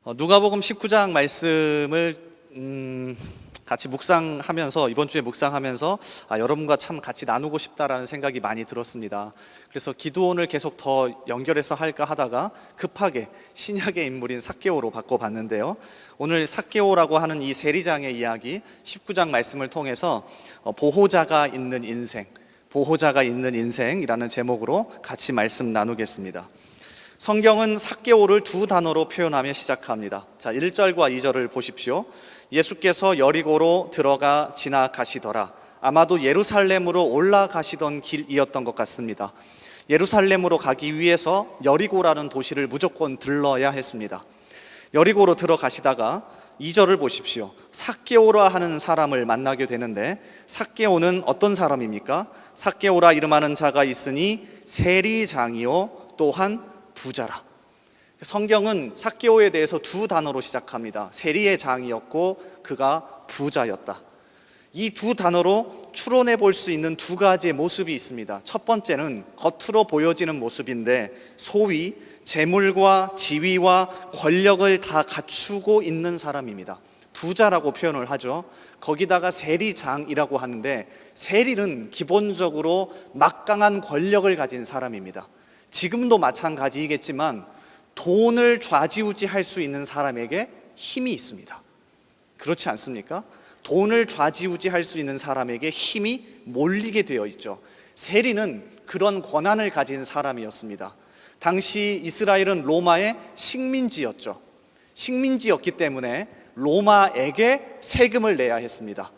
누가복음 19장 말씀을 같이 묵상하면서 이번 주에 묵상하면서 여러분과 참 같이 나누고 싶다라는 생각이 많이 들었습니다. 그래서 기도원을 계속 더 연결해서 할까 하다가 급하게 신약의 인물인 삭개오로 바꿔봤는데요. 오늘 삭개오라고 하는 이 세리장의 이야기 19장 말씀을 통해서 보호자가 있는 인생, 보호자가 있는 인생이라는 제목으로 같이 말씀 나누겠습니다. 성경은 삭개오를 두 단어로 표현하며 시작합니다. 자, 1절과 2절을 보십시오. 예수께서 여리고로 들어가 지나가시더라. 아마도 예루살렘으로 올라가시던 길이었던 것 같습니다. 예루살렘으로 가기 위해서 여리고라는 도시를 무조건 들러야 했습니다. 여리고로 들어가시다가 2절을 보십시오. 삭개오라 하는 사람을 만나게 되는데, 삭개오는 어떤 사람입니까? 삭개오라 이름하는 자가 있으니 세리장이요 또한 부자라. 성경은 삭개오에 대해서 두 단어로 시작합니다. 세리의 장이었고 그가 부자였다. 이 두 단어로 추론해 볼 수 있는 두 가지의 모습이 있습니다. 첫 번째는 겉으로 보여지는 모습인데, 소위 재물과 지위와 권력을 다 갖추고 있는 사람입니다. 부자라고 표현을 하죠. 거기다가 세리장이라고 하는데, 세리는 기본적으로 막강한 권력을 가진 사람입니다. 지금도 마찬가지이겠지만 돈을 좌지우지할 수 있는 사람에게 힘이 있습니다. 그렇지 않습니까? 돈을 좌지우지할 수 있는 사람에게 힘이 몰리게 되어 있죠. 세리는 그런 권한을 가진 사람이었습니다. 당시 이스라엘은 로마의 식민지였죠. 식민지였기 때문에 로마에게 세금을 내야 했습니다.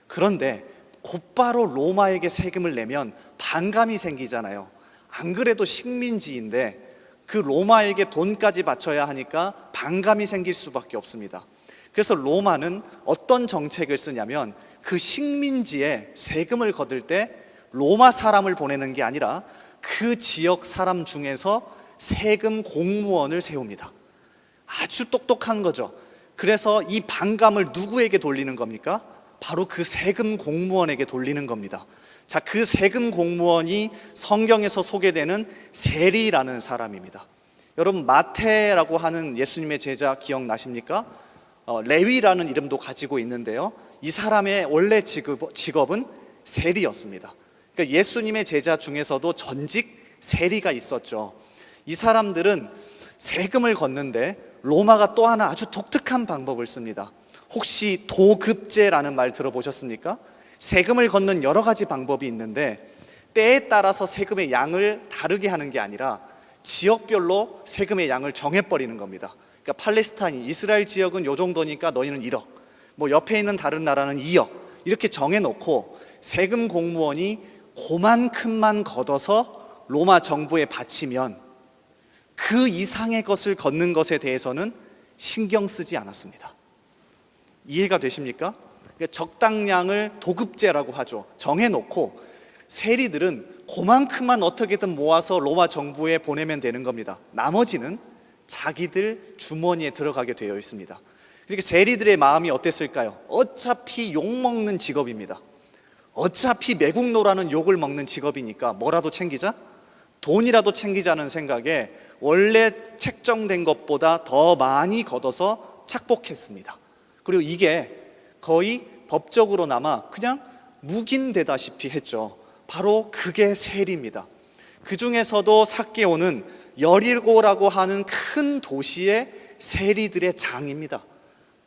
그런데 곧바로 로마에게 세금을 내면 반감이 생기잖아요. 안 그래도 식민지인데 그 로마에게 돈까지 바쳐야 하니까 반감이 생길 수밖에 없습니다. 그래서 로마는 어떤 정책을 쓰냐면, 그 식민지에 세금을 거둘 때 로마 사람을 보내는 게 아니라 그 지역 사람 중에서 세금 공무원을 세웁니다. 아주 똑똑한 거죠. 그래서 이 반감을 누구에게 돌리는 겁니까? 바로 그 세금 공무원에게 돌리는 겁니다. 자, 그 세금 공무원이 성경에서 소개되는 세리라는 사람입니다. 여러분, 마태라고 하는 예수님의 제자 기억나십니까? 레위라는 이름도 가지고 있는데요. 이 사람의 원래 직업은 세리였습니다. 그러니까 예수님의 제자 중에서도 전직 세리가 있었죠. 이 사람들은 세금을 걷는데 로마가 또 하나 아주 독특한 방법을 씁니다. 혹시 도급제라는 말 들어보셨습니까? 세금을 걷는 여러 가지 방법이 있는데, 때에 따라서 세금의 양을 다르게 하는 게 아니라 지역별로 세금의 양을 정해버리는 겁니다. 그러니까 팔레스타인, 이스라엘 지역은 요 정도니까 너희는 1억, 뭐 옆에 있는 다른 나라는 2억, 이렇게 정해놓고 세금 공무원이 그만큼만 걷어서 로마 정부에 바치면 그 이상의 것을 걷는 것에 대해서는 신경 쓰지 않았습니다. 이해가 되십니까? 적당량을 도급제라고 하죠. 정해놓고 세리들은 그만큼만 어떻게든 모아서 로마 정부에 보내면 되는 겁니다. 나머지는 자기들 주머니에 들어가게 되어 있습니다. 그러니까 세리들의 마음이 어땠을까요? 어차피 욕먹는 직업입니다. 어차피 매국노라는 욕을 먹는 직업이니까 뭐라도 챙기자? 돈이라도 챙기자는 생각에 원래 책정된 것보다 더 많이 걷어서 착복했습니다. 그리고 이게 거의 법적으로나마 그냥 묵인되다시피 했죠. 바로 그게 세리입니다. 그 중에서도 삭개오는 여리고라고 하는 큰 도시의 세리들의 장입니다.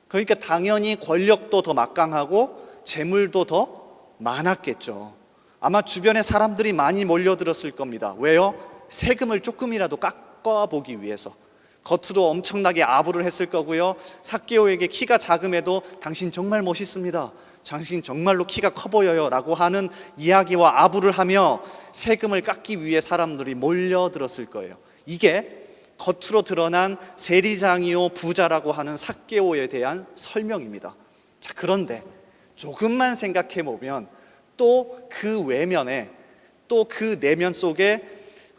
그러니까 당연히 권력도 더 막강하고 재물도 더 많았겠죠. 아마 주변에 사람들이 많이 몰려들었을 겁니다. 왜요? 세금을 조금이라도 깎아보기 위해서. 겉으로 엄청나게 아부를 했을 거고요. 삭개오에게 키가 작음에도 당신 정말 멋있습니다, 당신 정말로 키가 커 보여요 라고 하는 이야기와 아부를 하며 세금을 깎기 위해 사람들이 몰려들었을 거예요. 이게 겉으로 드러난 세리장이요 부자라고 하는 삭개오에 대한 설명입니다. 자, 그런데 조금만 생각해 보면 또 그 외면에, 또 그 내면 속에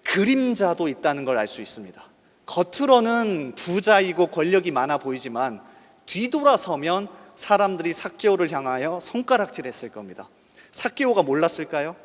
그림자도 있다는 걸 알 수 있습니다. 겉으로는 부자이고 권력이 많아 보이지만 뒤돌아서면 사람들이 삭개오를 향하여 손가락질했을 겁니다. 삭개오가 몰랐을까요?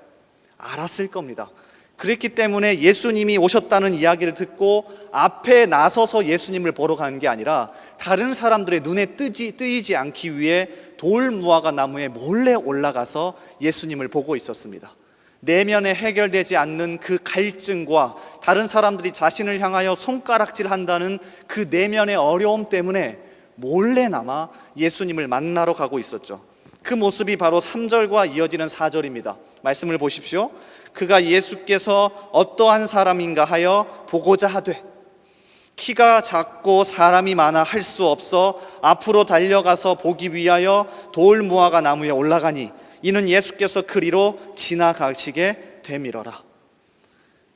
알았을 겁니다. 그랬기 때문에 예수님이 오셨다는 이야기를 듣고 앞에 나서서 예수님을 보러 가는 게 아니라 다른 사람들의 눈에 뜨이지 않기 위해 돌무화과 나무에 몰래 올라가서 예수님을 보고 있었습니다. 내면에 해결되지 않는 그 갈증과 다른 사람들이 자신을 향하여 손가락질한다는 그 내면의 어려움 때문에 몰래나마 예수님을 만나러 가고 있었죠. 그 모습이 바로 3절과 이어지는 4절입니다. 말씀을 보십시오. 그가 예수께서 어떠한 사람인가 하여 보고자 하되 키가 작고 사람이 많아 할 수 없어 앞으로 달려가서 보기 위하여 돌무화과 나무에 올라가니 이는 예수께서 그리로 지나가시게 되밀어라.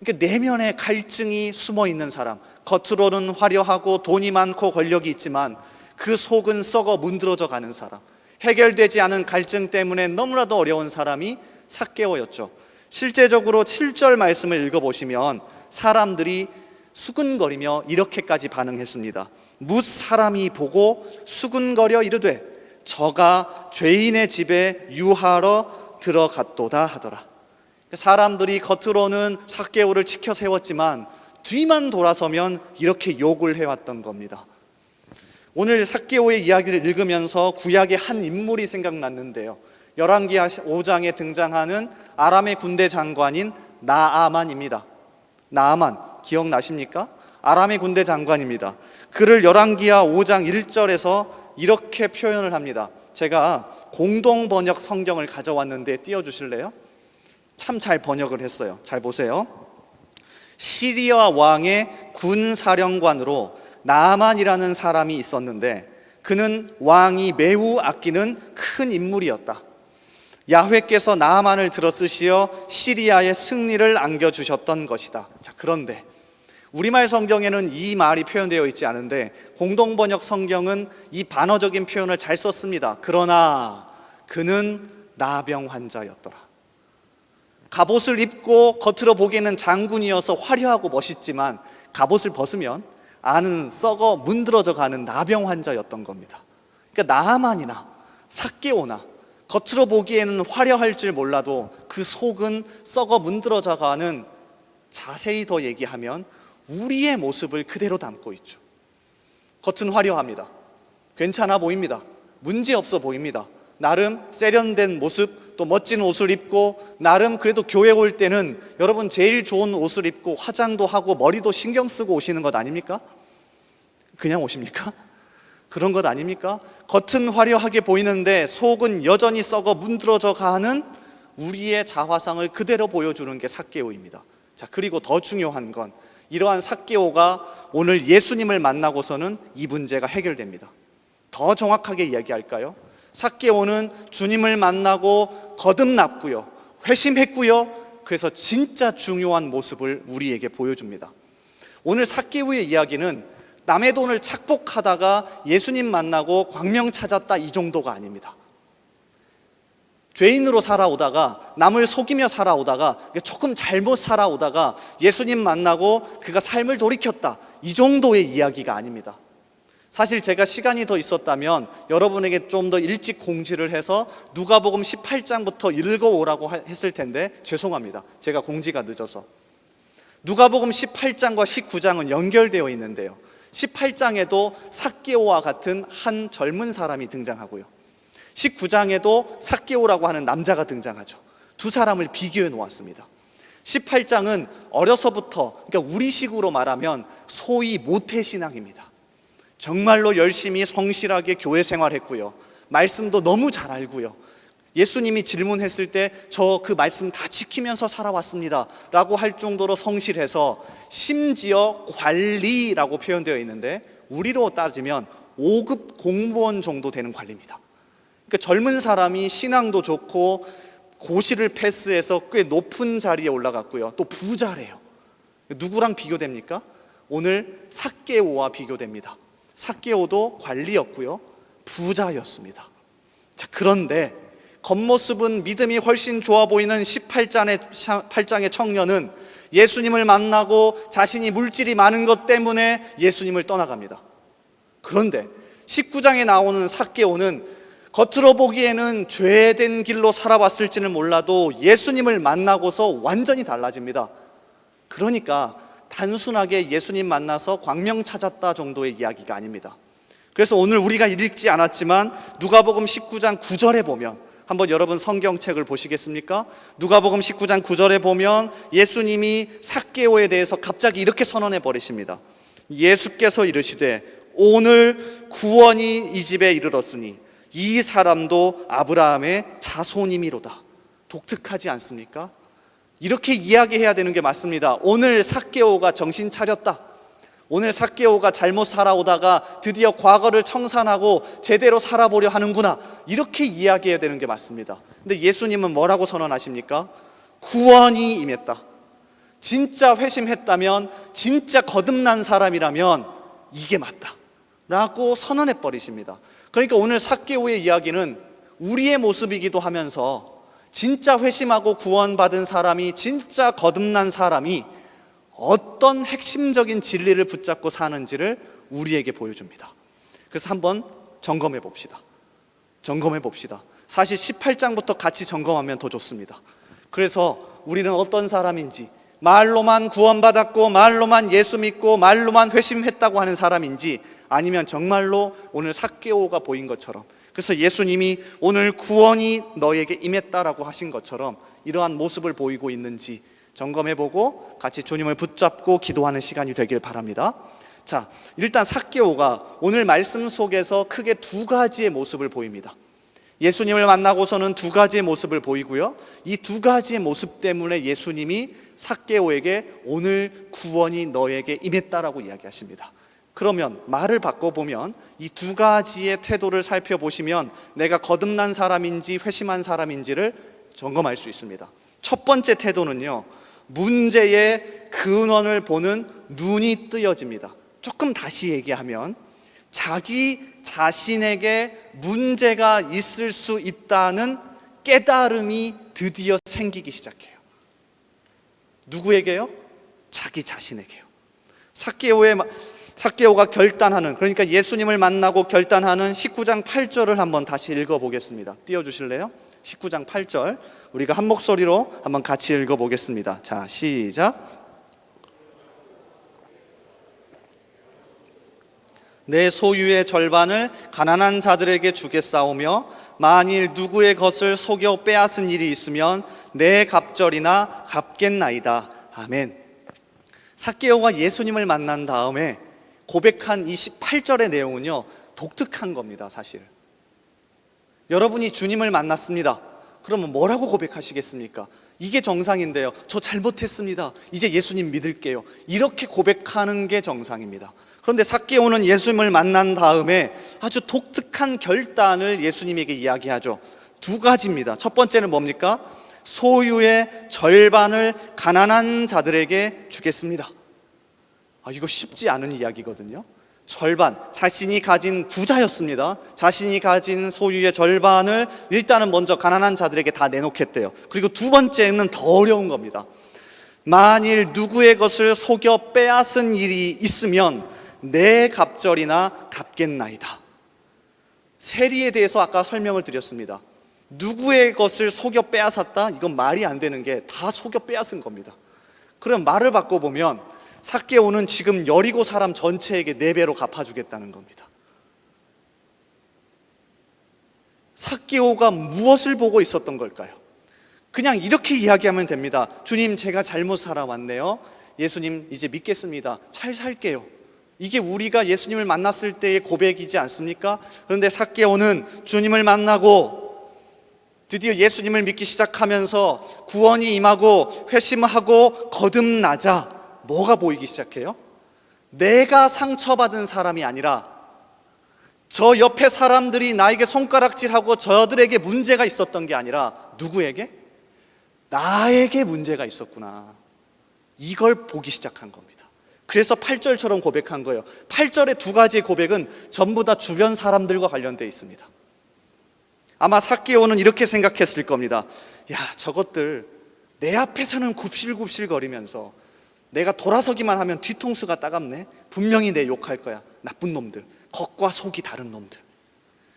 그러니까 내면에 갈증이 숨어 있는 사람, 겉으로는 화려하고 돈이 많고 권력이 있지만 그 속은 썩어 문드러져 가는 사람, 해결되지 않은 갈증 때문에 너무나도 어려운 사람이 삭개오였죠. 실제적으로 7절 말씀을 읽어보시면 사람들이 수근거리며 이렇게까지 반응했습니다. 뭇 사람이 보고 수근거려 이르되 저가 죄인의 집에 유하러 들어갔도다 하더라. 사람들이 겉으로는 삭개오를 치켜 세웠지만 뒤만 돌아서면 이렇게 욕을 해왔던 겁니다. 오늘 삭개오의 이야기를 읽으면서 구약의 한 인물이 생각났는데요. 열왕기하 5장에 등장하는 아람의 군대 장관인 나아만입니다. 나아만 기억나십니까? 아람의 군대 장관입니다. 그를 열왕기하 5장 1절에서 이렇게 표현을 합니다. 제가 공동번역 성경을 가져왔는데 띄워주실래요? 참 잘 번역을 했어요. 잘 보세요. 시리아 왕의 군사령관으로 나아만이라는 사람이 있었는데 그는 왕이 매우 아끼는 큰 인물이었다. 야훼께서 나아만을 들어쓰시어 시리아의 승리를 안겨주셨던 것이다. 자, 그런데 우리말 성경에는 이 말이 표현되어 있지 않은데 공동번역 성경은 이 반어적인 표현을 잘 썼습니다. 그러나 그는 나병 환자였더라. 갑옷을 입고 겉으로 보기에는 장군이어서 화려하고 멋있지만 갑옷을 벗으면 안은 썩어 문드러져 가는 나병 환자였던 겁니다. 그러니까 나아만이나 삭개오나 겉으로 보기에는 화려할 줄 몰라도 그 속은 썩어 문드러져 가는, 자세히 더 얘기하면 우리의 모습을 그대로 담고 있죠. 겉은 화려합니다. 괜찮아 보입니다. 문제없어 보입니다. 나름 세련된 모습, 또 멋진 옷을 입고 나름 그래도 교회 올 때는 여러분 제일 좋은 옷을 입고 화장도 하고 머리도 신경 쓰고 오시는 것 아닙니까? 그냥 오십니까? 그런 것 아닙니까? 겉은 화려하게 보이는데 속은 여전히 썩어 문드러져 가는 우리의 자화상을 그대로 보여주는 게 삭개오입니다. 자, 그리고 더 중요한 건 이러한 삭개오가 오늘 예수님을 만나고서는 이 문제가 해결됩니다. 더 정확하게 이야기할까요? 삭개오는 주님을 만나고 거듭났고요, 회심했고요. 그래서 진짜 중요한 모습을 우리에게 보여줍니다. 오늘 삭개오의 이야기는 남의 돈을 착복하다가 예수님 만나고 광명 찾았다 이 정도가 아닙니다. 죄인으로 살아오다가 남을 속이며 살아오다가 조금 잘못 살아오다가 예수님 만나고 그가 삶을 돌이켰다 이 정도의 이야기가 아닙니다. 사실 제가 시간이 더 있었다면 여러분에게 좀 더 일찍 공지를 해서 누가복음 18장부터 읽어오라고 했을 텐데 죄송합니다. 제가 공지가 늦어서. 누가복음 18장과 19장은 연결되어 있는데요, 18장에도 삭개오와 같은 한 젊은 사람이 등장하고요, 19장에도 삭개오라고 하는 남자가 등장하죠. 두 사람을 비교해 놓았습니다. 18장은 어려서부터, 그러니까 우리식으로 말하면 소위 모태신앙입니다. 정말로 열심히 성실하게 교회 생활했고요, 말씀도 너무 잘 알고요, 예수님이 질문했을 때 저 그 말씀 다 지키면서 살아왔습니다 라고 할 정도로 성실해서 심지어 관리라고 표현되어 있는데 우리로 따지면 5급 공무원 정도 되는 관리입니다. 그러니까 젊은 사람이 신앙도 좋고 고시를 패스해서 꽤 높은 자리에 올라갔고요, 또 부자래요. 누구랑 비교됩니까? 오늘 삭개오와 비교됩니다. 삭개오도 관리였고요, 부자였습니다. 자, 그런데 겉모습은 믿음이 훨씬 좋아 보이는 18장의 청년은 예수님을 만나고 자신이 물질이 많은 것 때문에 예수님을 떠나갑니다. 그런데 19장에 나오는 삭개오는 겉으로 보기에는 죄된 길로 살아왔을지는 몰라도 예수님을 만나고서 완전히 달라집니다. 그러니까 단순하게 예수님 만나서 광명 찾았다 정도의 이야기가 아닙니다. 그래서 오늘 우리가 읽지 않았지만 누가복음 19장 9절에 보면, 한번 여러분 성경책을 보시겠습니까? 누가복음 19장 9절에 보면 예수님이 삭개오에 대해서 갑자기 이렇게 선언해 버리십니다. 예수께서 이르시되 오늘 구원이 이 집에 이르렀으니 이 사람도 아브라함의 자손이미로다. 독특하지 않습니까? 이렇게 이야기해야 되는 게 맞습니다. 오늘 삭개오가 정신 차렸다. 오늘 삭개오가 잘못 살아오다가 드디어 과거를 청산하고 제대로 살아보려 하는구나. 이렇게 이야기해야 되는 게 맞습니다. 근데 예수님은 뭐라고 선언하십니까? 구원이 임했다. 진짜 회심했다면, 진짜 거듭난 사람이라면 이게 맞다 라고 선언해 버리십니다. 그러니까 오늘 삭개오의 이야기는 우리의 모습이기도 하면서 진짜 회심하고 구원받은 사람이, 진짜 거듭난 사람이 어떤 핵심적인 진리를 붙잡고 사는지를 우리에게 보여줍니다. 그래서 한번 점검해 봅시다. 사실 18장부터 같이 점검하면 더 좋습니다. 그래서 우리는 어떤 사람인지, 말로만 구원받았고 말로만 예수 믿고 말로만 회심했다고 하는 사람인지, 아니면 정말로 오늘 삭개오가 보인 것처럼, 그래서 예수님이 오늘 구원이 너에게 임했다라고 하신 것처럼 이러한 모습을 보이고 있는지 점검해보고 같이 주님을 붙잡고 기도하는 시간이 되길 바랍니다. 자, 일단 삭개오가 오늘 말씀 속에서 크게 두 가지의 모습을 보입니다. 예수님을 만나고서는 두 가지의 모습을 보이고요, 이 두 가지의 모습 때문에 예수님이 삭개오에게 오늘 구원이 너에게 임했다라고 이야기하십니다. 그러면 말을 바꿔보면 이 두 가지의 태도를 살펴보시면 내가 거듭난 사람인지 회심한 사람인지를 점검할 수 있습니다. 첫 번째 태도는요, 문제의 근원을 보는 눈이 뜨여집니다. 조금 다시 얘기하면 자기 자신에게 문제가 있을 수 있다는 깨달음이 드디어 생기기 시작해요. 누구에게요? 자기 자신에게요. 삭개오가 결단하는, 그러니까 예수님을 만나고 결단하는 19장 8절을 한번 다시 읽어보겠습니다. 띄워주실래요? 19장 8절 우리가 한 목소리로 한번 같이 읽어보겠습니다. 자, 시작. 내 소유의 절반을 가난한 자들에게 주겠사오며 만일 누구의 것을 속여 빼앗은 일이 있으면 내 갑절이나 갚겠나이다. 아멘. 삭개오가 예수님을 만난 다음에 고백한 이 18절의 내용은요, 독특한 겁니다. 사실 여러분이 주님을 만났습니다. 그러면 뭐라고 고백하시겠습니까? 이게 정상인데요. 저 잘못했습니다. 이제 예수님 믿을게요. 이렇게 고백하는 게 정상입니다. 그런데 삭개오는 예수님을 만난 다음에 아주 독특한 결단을 예수님에게 이야기하죠. 두 가지입니다. 첫 번째는 뭡니까? 소유의 절반을 가난한 자들에게 주겠습니다. 이거 쉽지 않은 이야기거든요. 절반, 자신이 가진 부자였습니다. 자신이 가진 소유의 절반을 일단은 먼저 가난한 자들에게 다 내놓겠대요. 그리고 두 번째는 더 어려운 겁니다. 만일 누구의 것을 속여 빼앗은 일이 있으면 내 갑절이나 갚겠나이다. 세리에 대해서 아까 설명을 드렸습니다. 누구의 것을 속여 빼앗았다? 이건 말이 안 되는 게 다 속여 빼앗은 겁니다. 그럼 말을 바꿔보면 삭개오는 지금 여리고 사람 전체에게 4배로 갚아주겠다는 겁니다. 삭개오가 무엇을 보고 있었던 걸까요? 그냥 이렇게 이야기하면 됩니다. 주님, 제가 잘못 살아왔네요. 예수님, 이제 믿겠습니다. 잘 살게요. 이게 우리가 예수님을 만났을 때의 고백이지 않습니까? 그런데 삭개오는 주님을 만나고 드디어 예수님을 믿기 시작하면서 구원이 임하고 회심하고 거듭나자 뭐가 보이기 시작해요? 내가 상처받은 사람이 아니라 저 옆에 사람들이 나에게 손가락질하고 저들에게 문제가 있었던 게 아니라 누구에게? 나에게 문제가 있었구나. 이걸 보기 시작한 겁니다. 그래서 8절처럼 고백한 거예요. 8절의 두 가지의 고백은 전부 다 주변 사람들과 관련되어 있습니다. 아마 삭개오는 이렇게 생각했을 겁니다. 야, 저것들 내 앞에서는 굽실굽실 거리면서 내가 돌아서기만 하면 뒤통수가 따갑네. 분명히 내 욕할 거야. 나쁜 놈들, 겉과 속이 다른 놈들.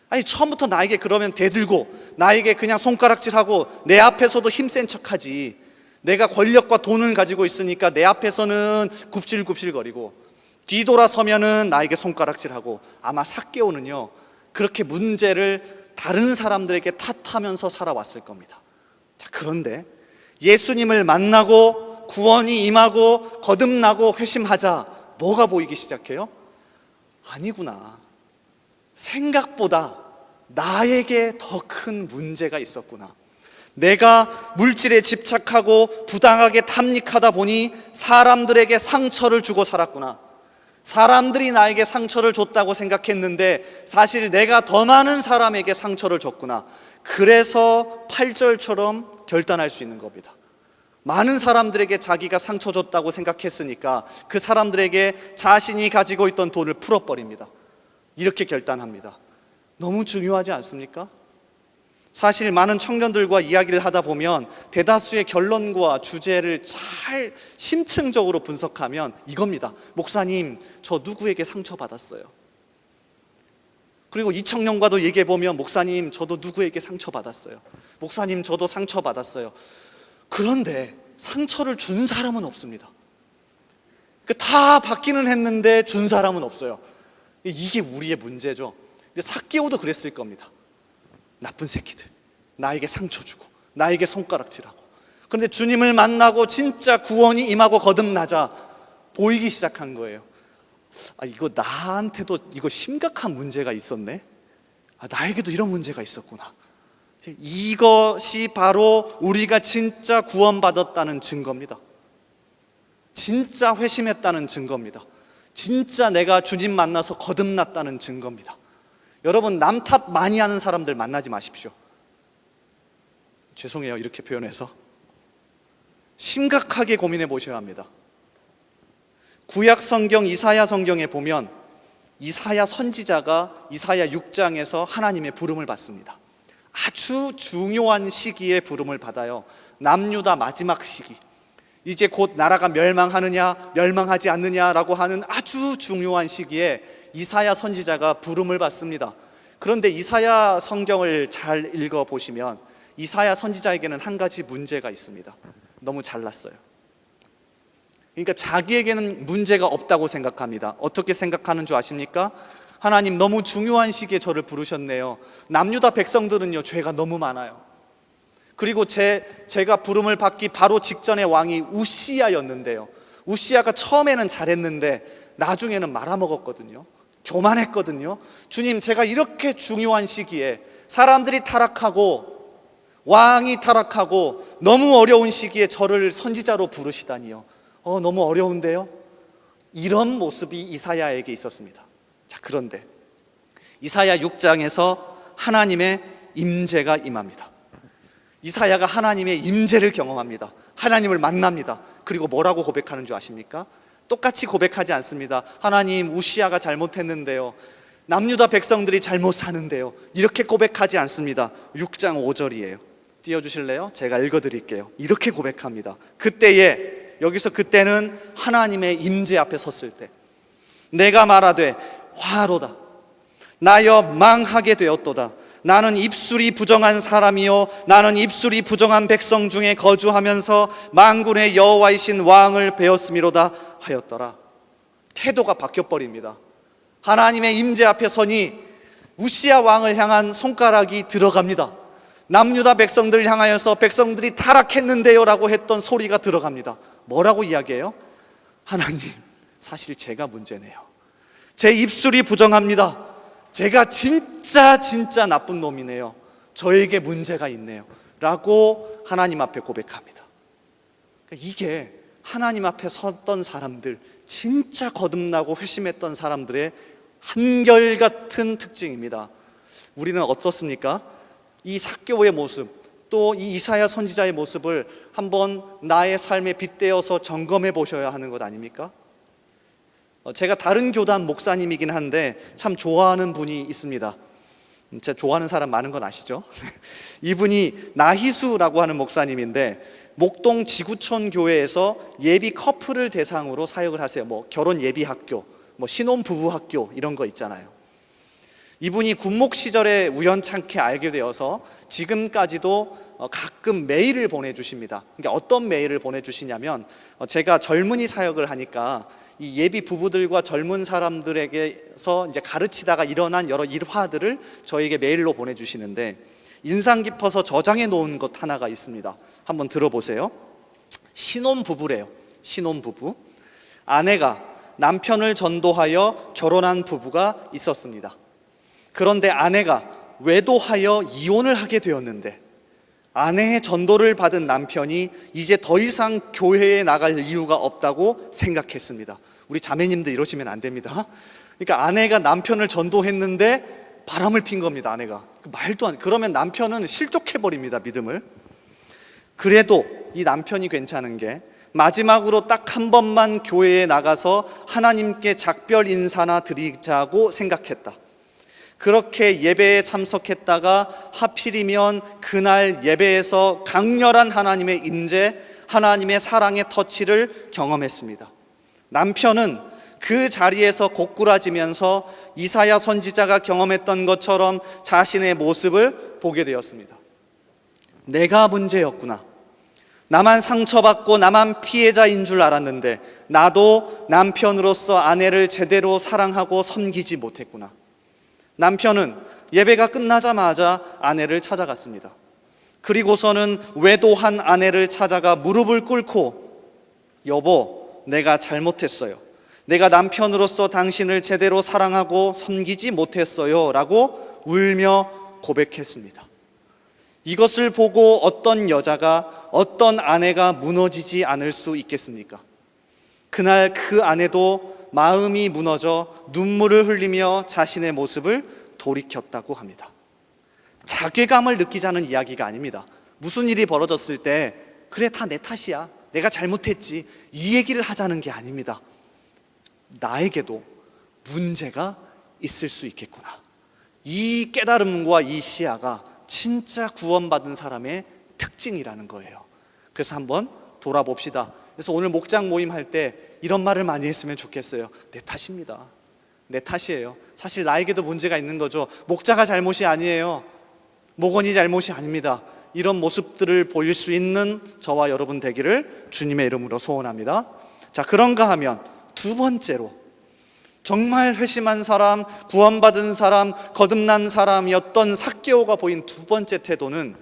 아니, 처음부터 나에게 그러면 대들고 나에게 그냥 손가락질하고 내 앞에서도 힘센 척하지. 내가 권력과 돈을 가지고 있으니까 내 앞에서는 굽실굽실거리고 뒤돌아서면은 나에게 손가락질하고, 아마 삭개오는요 그렇게 문제를 다른 사람들에게 탓하면서 살아왔을 겁니다. 자, 그런데 예수님을 만나고 구원이 임하고 거듭나고 회심하자 뭐가 보이기 시작해요? 아니구나, 생각보다 나에게 더 큰 문제가 있었구나. 내가 물질에 집착하고 부당하게 탐닉하다 보니 사람들에게 상처를 주고 살았구나. 사람들이 나에게 상처를 줬다고 생각했는데 사실 내가 더 많은 사람에게 상처를 줬구나. 그래서 8절처럼 결단할 수 있는 겁니다. 많은 사람들에게 자기가 상처 줬다고 생각했으니까 그 사람들에게 자신이 가지고 있던 돈을 풀어버립니다. 이렇게 결단합니다. 너무 중요하지 않습니까? 사실 많은 청년들과 이야기를 하다 보면 대다수의 결론과 주제를 잘 심층적으로 분석하면 이겁니다. 목사님, 저 누구에게 상처받았어요. 그리고 이 청년과도 얘기해보면 목사님, 저도 누구에게 상처받았어요. 목사님, 저도 상처받았어요. 그런데 상처를 준 사람은 없습니다. 다 받기는 했는데 준 사람은 없어요. 이게 우리의 문제죠. 근데 삭개오도 그랬을 겁니다. 나쁜 새끼들, 나에게 상처 주고 나에게 손가락질하고. 그런데 주님을 만나고 진짜 구원이 임하고 거듭나자 보이기 시작한 거예요. 이거 나한테도 이거 심각한 문제가 있었네. 나에게도 이런 문제가 있었구나. 이것이 바로 우리가 진짜 구원받았다는 증거입니다. 진짜 회심했다는 증거입니다. 진짜 내가 주님 만나서 거듭났다는 증거입니다. 여러분, 남 탓 많이 하는 사람들 만나지 마십시오. 죄송해요, 이렇게 표현해서. 심각하게 고민해 보셔야 합니다. 구약 성경 이사야 성경에 보면 이사야 선지자가 이사야 6장에서 하나님의 부름을 받습니다. 아주 중요한 시기에 부름을 받아요. 남유다 마지막 시기, 이제 곧 나라가 멸망하느냐 멸망하지 않느냐라고 하는 아주 중요한 시기에 이사야 선지자가 부름을 받습니다. 그런데 이사야 성경을 잘 읽어보시면 이사야 선지자에게는 한 가지 문제가 있습니다. 너무 잘났어요. 그러니까 자기에게는 문제가 없다고 생각합니다. 어떻게 생각하는 줄 아십니까? 하나님, 너무 중요한 시기에 저를 부르셨네요. 남유다 백성들은요 죄가 너무 많아요. 그리고 제가 부름을 받기 바로 직전의 왕이 우시야였는데요, 우시야가 처음에는 잘했는데 나중에는 말아먹었거든요. 교만했거든요. 주님, 제가 이렇게 중요한 시기에 사람들이 타락하고 왕이 타락하고 너무 어려운 시기에 저를 선지자로 부르시다니요. 너무 어려운데요. 이런 모습이 이사야에게 있었습니다. 자, 그런데 이사야 6장에서 하나님의 임재가 임합니다. 이사야가 하나님의 임재를 경험합니다. 하나님을 만납니다. 그리고 뭐라고 고백하는 줄 아십니까? 똑같이 고백하지 않습니다. 하나님, 우시야가 잘못했는데요, 남유다 백성들이 잘못 사는데요, 이렇게 고백하지 않습니다. 6장 5절이에요. 띄워주실래요? 제가 읽어드릴게요. 이렇게 고백합니다. 그때에, 여기서 그때는 하나님의 임재 앞에 섰을 때, 내가 말하되 화로다, 나여 망하게 되었도다. 나는 입술이 부정한 사람이요, 나는 입술이 부정한 백성 중에 거주하면서 만군의 여호와이신 왕을 배웠음이로다 하였더라. 태도가 바뀌어버립니다. 하나님의 임재 앞에 서니 우시야 왕을 향한 손가락이 들어갑니다. 남유다 백성들을 향하여서 백성들이 타락했는데요 라고 했던 소리가 들어갑니다. 뭐라고 이야기해요? 하나님, 사실 제가 문제네요. 제 입술이 부정합니다. 제가 진짜 나쁜 놈이네요. 저에게 문제가 있네요 라고 하나님 앞에 고백합니다. 그러니까 이게 하나님 앞에 섰던 사람들, 진짜 거듭나고 회심했던 사람들의 한결같은 특징입니다. 우리는 어떻습니까? 이 삭개오의 모습, 또 이 이사야 선지자의 모습을 한번 나의 삶에 빗대어서 점검해 보셔야 하는 것 아닙니까? 제가 다른 교단 목사님이긴 한데 참 좋아하는 분이 있습니다. 제가 좋아하는 사람 많은 건 아시죠? 이분이 나희수라고 하는 목사님인데 목동 지구촌 교회에서 예비 커플을 대상으로 사역을 하세요. 뭐 결혼 예비 학교, 뭐 신혼 부부 학교 이런 거 있잖아요. 이분이 군목 시절에 우연찮게 알게 되어서 지금까지도 가끔 메일을 보내주십니다. 그러니까 어떤 메일을 보내주시냐면 제가 젊은이 사역을 하니까 이 예비 부부들과 젊은 사람들에게서 이제 가르치다가 일어난 여러 일화들을 저에게 메일로 보내주시는데 인상 깊어서 저장해 놓은 것 하나가 있습니다. 한번 들어보세요. 신혼부부래요. 신혼부부. 아내가 남편을 전도하여 결혼한 부부가 있었습니다. 그런데 아내가 외도하여 이혼을 하게 되었는데 아내의 전도를 받은 남편이 이제 더 이상 교회에 나갈 이유가 없다고 생각했습니다. 우리 자매님들 이러시면 안 됩니다. 그러니까 아내가 남편을 전도했는데 바람을 핀 겁니다. 아내가 말도 안. 그러면 남편은 실족해버립니다. 믿음을. 그래도 이 남편이 괜찮은 게 마지막으로 딱 한 번만 교회에 나가서 하나님께 작별 인사나 드리자고 생각했다. 그렇게 예배에 참석했다가 하필이면 그날 예배에서 강렬한 하나님의 임재, 하나님의 사랑의 터치를 경험했습니다. 남편은 그 자리에서 고꾸라지면서 이사야 선지자가 경험했던 것처럼 자신의 모습을 보게 되었습니다. 내가 문제였구나. 나만 상처받고 나만 피해자인 줄 알았는데 나도 남편으로서 아내를 제대로 사랑하고 섬기지 못했구나. 남편은 예배가 끝나자마자 아내를 찾아갔습니다. 그리고서는 외도한 아내를 찾아가 무릎을 꿇고 여보, 내가 잘못했어요. 내가 남편으로서 당신을 제대로 사랑하고 섬기지 못했어요 라고 울며 고백했습니다. 이것을 보고 어떤 여자가, 어떤 아내가 무너지지 않을 수 있겠습니까? 그날 그 아내도 마음이 무너져 눈물을 흘리며 자신의 모습을 돌이켰다고 합니다. 자괴감을 느끼자는 이야기가 아닙니다. 무슨 일이 벌어졌을 때 그래 다 내 탓이야, 내가 잘못했지, 이 얘기를 하자는 게 아닙니다. 나에게도 문제가 있을 수 있겠구나. 이 깨달음과 이 시야가 진짜 구원받은 사람의 특징이라는 거예요. 그래서 한번 돌아봅시다. 그래서 오늘 목장 모임 할 때 이런 말을 많이 했으면 좋겠어요. 내 탓입니다. 내 탓이에요. 사실 나에게도 문제가 있는 거죠. 목자가 잘못이 아니에요. 목원이 잘못이 아닙니다. 이런 모습들을 보일 수 있는 저와 여러분 되기를 주님의 이름으로 소원합니다. 자, 그런가 하면 두 번째로, 정말 회심한 사람, 구원받은 사람, 거듭난 사람이었던 삭개오가 보인 두 번째 태도는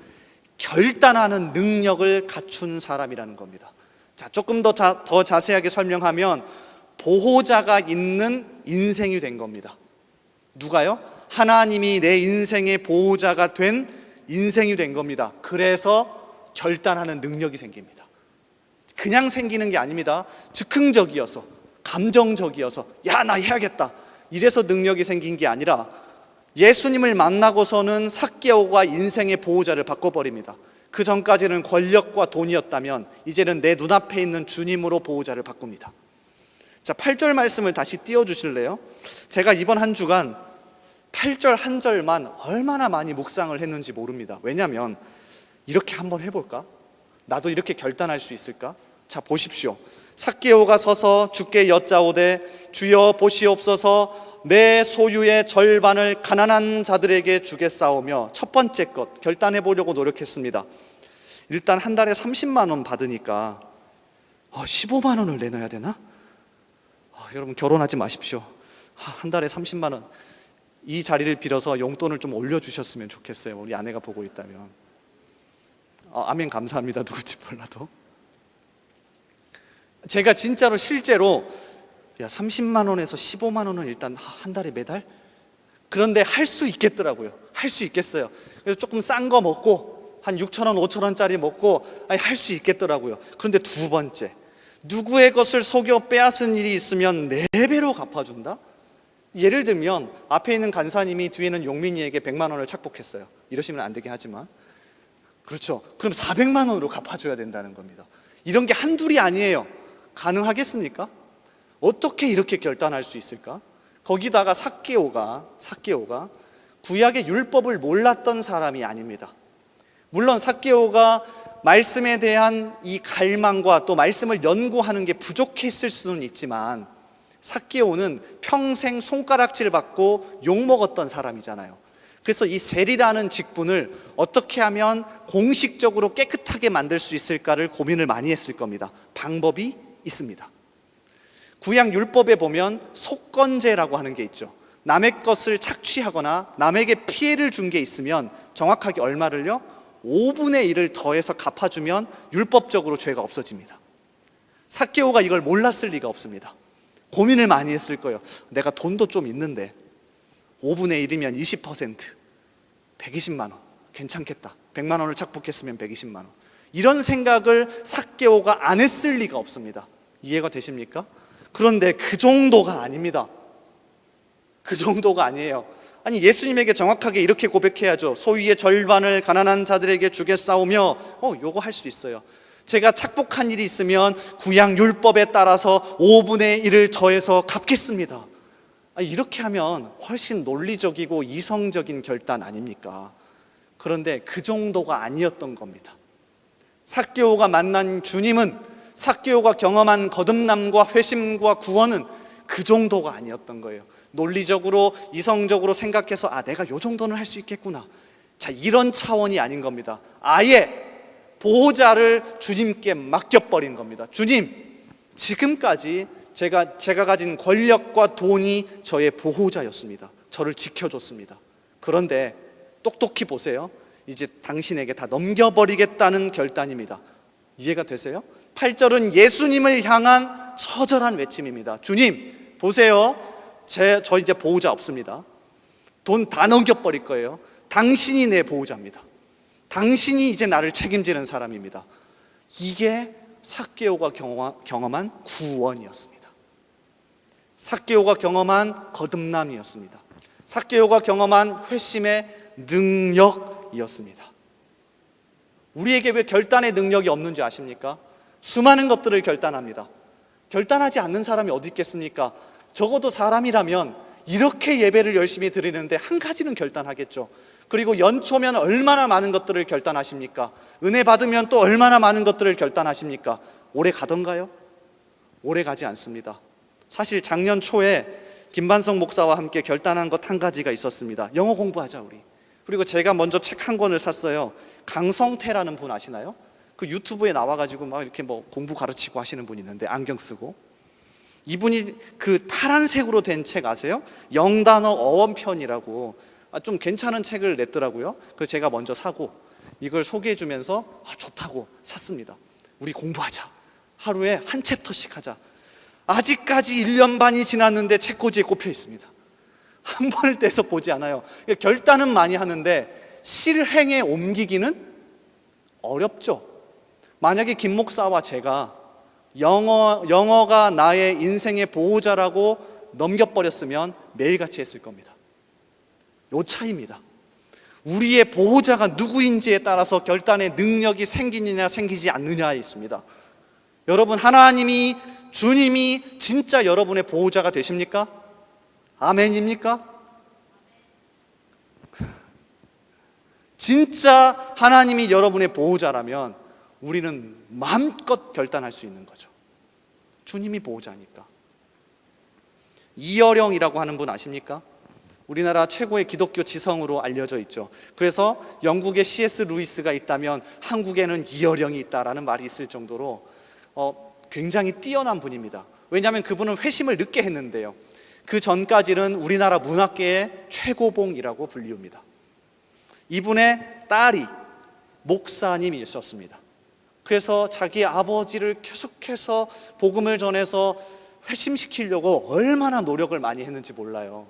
결단하는 능력을 갖춘 사람이라는 겁니다. 자, 조금 더 자세하게 설명하면 보호자가 있는 인생이 된 겁니다. 누가요? 하나님이 내 인생의 보호자가 된 인생이 된 겁니다. 그래서 결단하는 능력이 생깁니다. 그냥 생기는 게 아닙니다. 즉흥적이어서, 감정적이어서 야, 나 해야겠다 이래서 능력이 생긴 게 아니라 예수님을 만나고서는 삭개오가 인생의 보호자를 바꿔버립니다. 그 전까지는 권력과 돈이었다면 이제는 내 눈앞에 있는 주님으로 보호자를 바꿉니다. 자, 8절 말씀을 다시 띄워주실래요? 제가 이번 한 주간 8절 한 절만 얼마나 많이 묵상을 했는지 모릅니다. 왜냐하면 이렇게 한번 해볼까? 나도 이렇게 결단할 수 있을까? 자, 보십시오. 삭개오가 서서 주께 여짜오되 주여 보시옵소서, 내 소유의 절반을 가난한 자들에게 주겠사오며, 첫 번째 것 결단해 보려고 노력했습니다. 일단 한 달에 30만 원 받으니까 15만 원을 내놔야 되나? 여러분 결혼하지 마십시오. 한 달에 30만 원, 이 자리를 빌어서 용돈을 좀 올려주셨으면 좋겠어요. 우리 아내가 보고 있다면. 아멘, 감사합니다. 누구지 몰라도. 제가 진짜로 실제로 30만 원에서 15만 원은 일단 한 달에 매달? 그런데 할 수 있겠더라고요. 할 수 있겠어요. 그래서 조금 싼 거 먹고 한 6천 원, 5천 원짜리 먹고 할 수 있겠더라고요. 그런데 두 번째, 누구의 것을 속여 빼앗은 일이 있으면 4배로 갚아준다? 예를 들면 앞에 있는 간사님이 뒤에 있는 용민이에게 100만 원을 착복했어요. 이러시면 안 되긴 하지만, 그렇죠. 그럼 400만 원으로 갚아줘야 된다는 겁니다. 이런 게 한둘이 아니에요. 가능하겠습니까? 어떻게 이렇게 결단할 수 있을까? 거기다가 삭개오가 구약의 율법을 몰랐던 사람이 아닙니다. 물론 삭개오가 말씀에 대한 이 갈망과 또 말씀을 연구하는 게 부족했을 수는 있지만, 삭개오는 평생 손가락질 받고 욕먹었던 사람이잖아요. 그래서 이 세리라는 직분을 어떻게 하면 공식적으로 깨끗하게 만들 수 있을까를 고민을 많이 했을 겁니다. 방법이 있습니다. 구약 율법에 보면 속건제라고 하는 게 있죠. 남의 것을 착취하거나 남에게 피해를 준 게 있으면 정확하게 얼마를요? 5분의 1을 더해서 갚아주면 율법적으로 죄가 없어집니다. 삭개오가 이걸 몰랐을 리가 없습니다. 고민을 많이 했을 거예요. 내가 돈도 좀 있는데 5분의 1이면 20%, 120만 원 괜찮겠다. 100만 원을 착복했으면 120만 원. 이런 생각을 삭개오가 안 했을 리가 없습니다. 이해가 되십니까? 그런데 그 정도가 아닙니다. 그 정도가 아니에요. 아니, 예수님에게 정확하게 이렇게 고백해야죠. 소유의 절반을 가난한 자들에게 주겠사오며, 요거 할 수 있어요. 제가 착복한 일이 있으면 구약 율법에 따라서 5분의 1을 더해서 갚겠습니다. 이렇게 하면 훨씬 논리적이고 이성적인 결단 아닙니까? 그런데 그 정도가 아니었던 겁니다. 삭개오가 만난 주님은, 삭개오가 경험한 거듭남과 회심과 구원은 그 정도가 아니었던 거예요. 논리적으로 이성적으로 생각해서 내가 요 정도는 할 수 있겠구나, 자, 이런 차원이 아닌 겁니다. 아예 보호자를 주님께 맡겨버린 겁니다. 주님, 지금까지 제가 가진 권력과 돈이 저의 보호자였습니다. 저를 지켜줬습니다. 그런데 똑똑히 보세요. 이제 당신에게 다 넘겨버리겠다는 결단입니다. 이해가 되세요? 8절은 예수님을 향한 처절한 외침입니다. 주님, 보세요. 저 이제 보호자 없습니다. 돈 다 넘겨버릴 거예요. 당신이 내 보호자입니다. 당신이 이제 나를 책임지는 사람입니다. 이게 삭개오가 경험한 구원이었습니다. 삭개오가 경험한 거듭남이었습니다. 삭개오가 경험한 회심의 능력이었습니다. 우리에게 왜 결단의 능력이 없는지 아십니까? 수많은 것들을 결단합니다. 결단하지 않는 사람이 어디 있겠습니까? 적어도 사람이라면 이렇게 예배를 열심히 드리는데 한 가지는 결단하겠죠. 그리고 연초면 얼마나 많은 것들을 결단하십니까? 은혜 받으면 또 얼마나 많은 것들을 결단하십니까? 오래 가던가요? 오래 가지 않습니다. 사실 작년 초에 김반성 목사와 함께 결단한 것 한 가지가 있었습니다. 영어 공부하자 우리. 그리고 제가 먼저 책 한 권을 샀어요. 강성태라는 분 아시나요? 그 유튜브에 나와가지고 막 이렇게 뭐 공부 가르치고 하시는 분이 있는데, 안경 쓰고. 이분이 그 파란색으로 된 책 아세요? 영단어 어원편이라고 좀 괜찮은 책을 냈더라고요. 그래서 제가 먼저 사고 이걸 소개해 주면서 좋다고 샀습니다. 우리 공부하자. 하루에 한 챕터씩 하자. 아직까지 1년 반이 지났는데 책꽂이에 꼽혀 있습니다. 한 번을 떼서 보지 않아요. 결단은 많이 하는데 실행에 옮기기는 어렵죠. 만약에 김 목사와 제가 영어가 나의 인생의 보호자라고 넘겨버렸으면 매일같이 했을 겁니다. 요 차이입니다. 우리의 보호자가 누구인지에 따라서 결단의 능력이 생기느냐 생기지 않느냐에 있습니다. 여러분, 하나님이, 주님이 진짜 여러분의 보호자가 되십니까? 아멘입니까? 진짜 하나님이 여러분의 보호자라면 우리는 마음껏 결단할 수 있는 거죠. 주님이 보호자니까. 이어령이라고 하는 분 아십니까? 우리나라 최고의 기독교 지성으로 알려져 있죠. 그래서 영국에 C.S. 루이스가 있다면 한국에는 이어령이 있다라는 말이 있을 정도로 굉장히 뛰어난 분입니다. 왜냐하면 그분은 회심을 늦게 했는데요. 그 전까지는 우리나라 문학계의 최고봉이라고 불리웁니다. 이분의 딸이 목사님이셨습니다. 그래서 자기 아버지를 계속해서 복음을 전해서 회심시키려고 얼마나 노력을 많이 했는지 몰라요.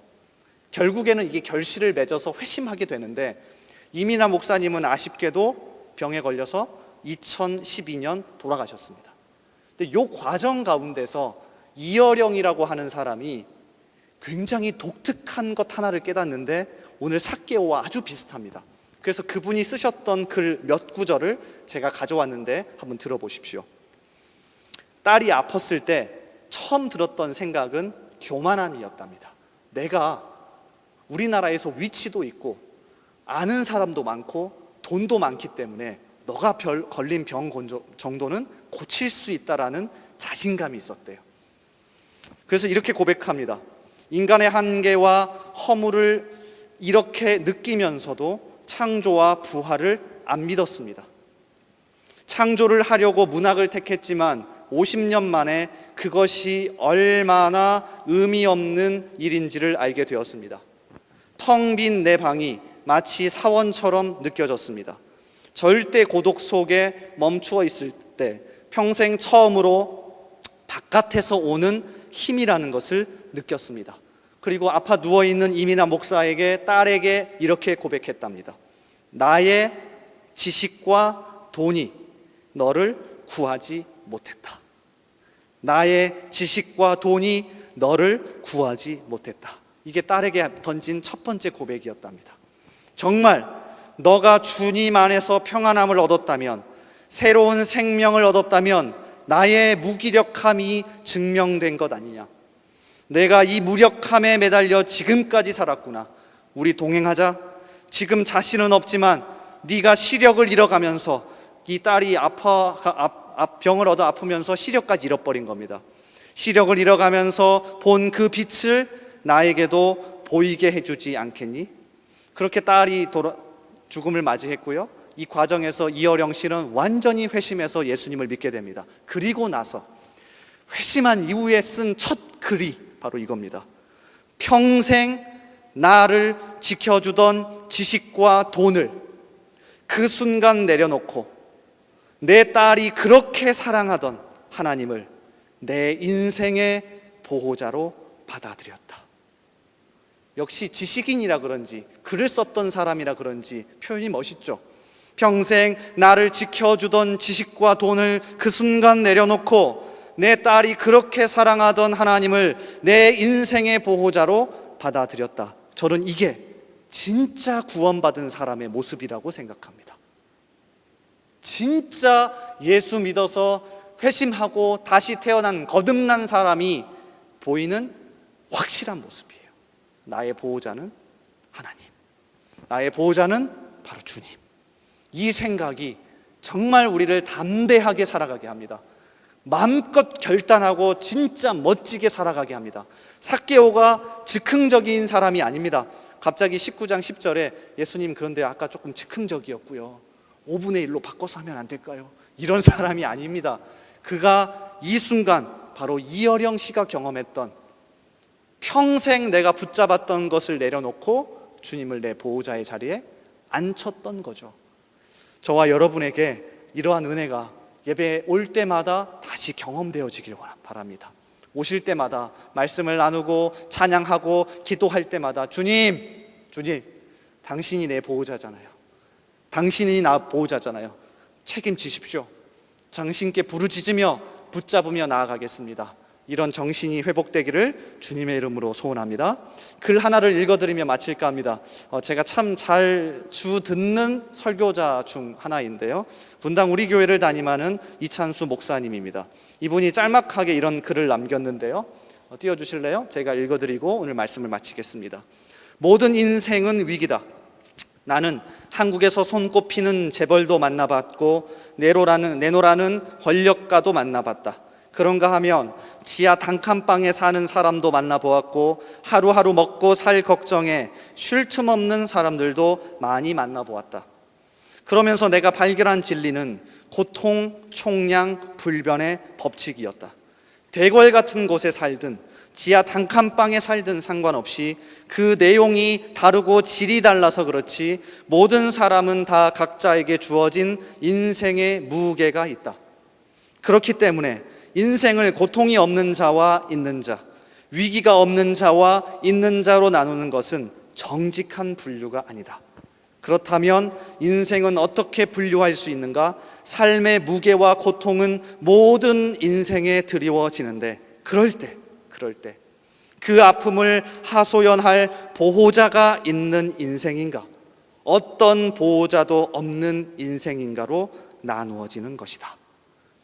결국에는 이게 결실을 맺어서 회심하게 되는데, 이민아 목사님은 아쉽게도 병에 걸려서 2012년 돌아가셨습니다. 근데 이 과정 가운데서 이어령이라고 하는 사람이 굉장히 독특한 것 하나를 깨닫는데, 오늘 삭개오와 아주 비슷합니다. 그래서 그분이 쓰셨던 글 몇 구절을 제가 가져왔는데 한번 들어보십시오. 딸이 아팠을 때 처음 들었던 생각은 교만함이었답니다. 내가 우리나라에서 위치도 있고 아는 사람도 많고 돈도 많기 때문에 너가 걸린 병 정도는 고칠 수 있다라는 자신감이 있었대요. 그래서 이렇게 고백합니다. 인간의 한계와 허물을 이렇게 느끼면서도 창조와 부활을 안 믿었습니다. 창조를 하려고 문학을 택했지만 50년 만에 그것이 얼마나 의미 없는 일인지를 알게 되었습니다. 텅 빈 내 방이 마치 사원처럼 느껴졌습니다. 절대 고독 속에 멈추어 있을 때 평생 처음으로 바깥에서 오는 힘이라는 것을 느꼈습니다. 그리고 아파 누워있는 이민아 목사에게, 딸에게 이렇게 고백했답니다. 나의 지식과 돈이 너를 구하지 못했다. 나의 지식과 돈이 너를 구하지 못했다. 이게 딸에게 던진 첫 번째 고백이었답니다. 정말 너가 주님 안에서 평안함을 얻었다면, 새로운 생명을 얻었다면 나의 무기력함이 증명된 것 아니냐. 내가 이 무력함에 매달려 지금까지 살았구나. 우리 동행하자. 지금 자신은 없지만 네가 시력을 잃어가면서, 이 딸이 병을 얻어 아프면서 시력까지 잃어버린 겁니다. 시력을 잃어가면서 본 그 빛을 나에게도 보이게 해주지 않겠니? 그렇게 딸이 죽음을 맞이했고요. 이 과정에서 이어령 씨는 완전히 회심해서 예수님을 믿게 됩니다. 그리고 나서 회심한 이후에 쓴 첫 글이 바로 이겁니다. 평생 나를 지켜주던 지식과 돈을 그 순간 내려놓고 내 딸이 그렇게 사랑하던 하나님을 내 인생의 보호자로 받아들였다. 역시 지식인이라 그런지, 글을 썼던 사람이라 그런지 표현이 멋있죠. 평생 나를 지켜주던 지식과 돈을 그 순간 내려놓고 내 딸이 그렇게 사랑하던 하나님을 내 인생의 보호자로 받아들였다. 저는 이게 진짜 구원받은 사람의 모습이라고 생각합니다. 진짜 예수 믿어서 회심하고 다시 태어난 거듭난 사람이 보이는 확실한 모습이에요. 나의 보호자는 하나님, 나의 보호자는 바로 주님. 이 생각이 정말 우리를 담대하게 살아가게 합니다. 마음껏 결단하고 진짜 멋지게 살아가게 합니다. 삭개오가 즉흥적인 사람이 아닙니다. 갑자기 19장 10절에 예수님, 그런데 아까 조금 즉흥적이었고요, 5분의 1로 바꿔서 하면 안 될까요? 이런 사람이 아닙니다. 그가 이 순간 바로 이어령 씨가 경험했던, 평생 내가 붙잡았던 것을 내려놓고 주님을 내 보호자의 자리에 앉혔던 거죠. 저와 여러분에게 이러한 은혜가 예배 올 때마다 다시 경험되어지길 바랍니다. 오실 때마다 말씀을 나누고 찬양하고 기도할 때마다 주님, 당신이 내 보호자잖아요. 당신이 나 보호자잖아요. 책임지십시오. 당신께 부르짖으며 붙잡으며 나아가겠습니다. 이런 정신이 회복되기를 주님의 이름으로 소원합니다. 글 하나를 읽어드리며 마칠까 합니다. 제가 참 잘 듣는 설교자 중 하나인데요, 분당 우리 교회를 담임하는 이찬수 목사님입니다. 이분이 짤막하게 이런 글을 남겼는데요, 띄워주실래요? 제가 읽어드리고 오늘 말씀을 마치겠습니다. 모든 인생은 위기다. 나는 한국에서 손꼽히는 재벌도 만나봤고 내노라는 권력가도 만나봤다. 그런가 하면 지하 단칸방에 사는 사람도 만나보았고 하루하루 먹고 살 걱정에 쉴 틈 없는 사람들도 많이 만나보았다. 그러면서 내가 발견한 진리는 고통, 총량, 불변의 법칙이었다. 대궐 같은 곳에 살든 지하 단칸방에 살든 상관없이 그 내용이 다르고 질이 달라서 그렇지 모든 사람은 다 각자에게 주어진 인생의 무게가 있다. 그렇기 때문에 인생을 고통이 없는 자와 있는 자, 위기가 없는 자와 있는 자로 나누는 것은 정직한 분류가 아니다. 그렇다면 인생은 어떻게 분류할 수 있는가? 삶의 무게와 고통은 모든 인생에 드리워지는데 그럴 때 그 아픔을 하소연할 보호자가 있는 인생인가? 어떤 보호자도 없는 인생인가로 나누어지는 것이다.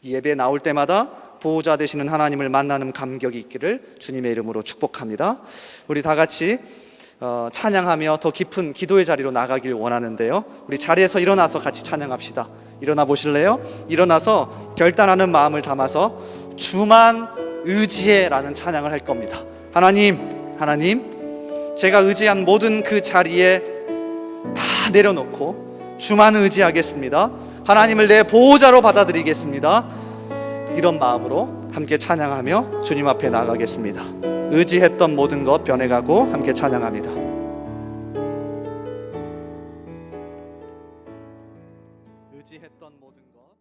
예배 나올 때마다 보호자 되시는 하나님을 만나는 감격이 있기를 주님의 이름으로 축복합니다. 우리 다 같이 찬양하며 더 깊은 기도의 자리로 나가길 원하는데요, 우리 자리에서 일어나서 같이 찬양합시다. 일어나 보실래요? 일어나서 결단하는 마음을 담아서 주만 의지해 라는 찬양을 할 겁니다. 하나님, 제가 의지한 모든 그 자리에 다 내려놓고 주만 의지하겠습니다. 하나님을 내 보호자로 받아들이겠습니다. 이런 마음으로 함께 찬양하며 주님 앞에 나아가겠습니다. 의지했던 모든 것 변해가고 함께 찬양합니다. 의지했던 모든 것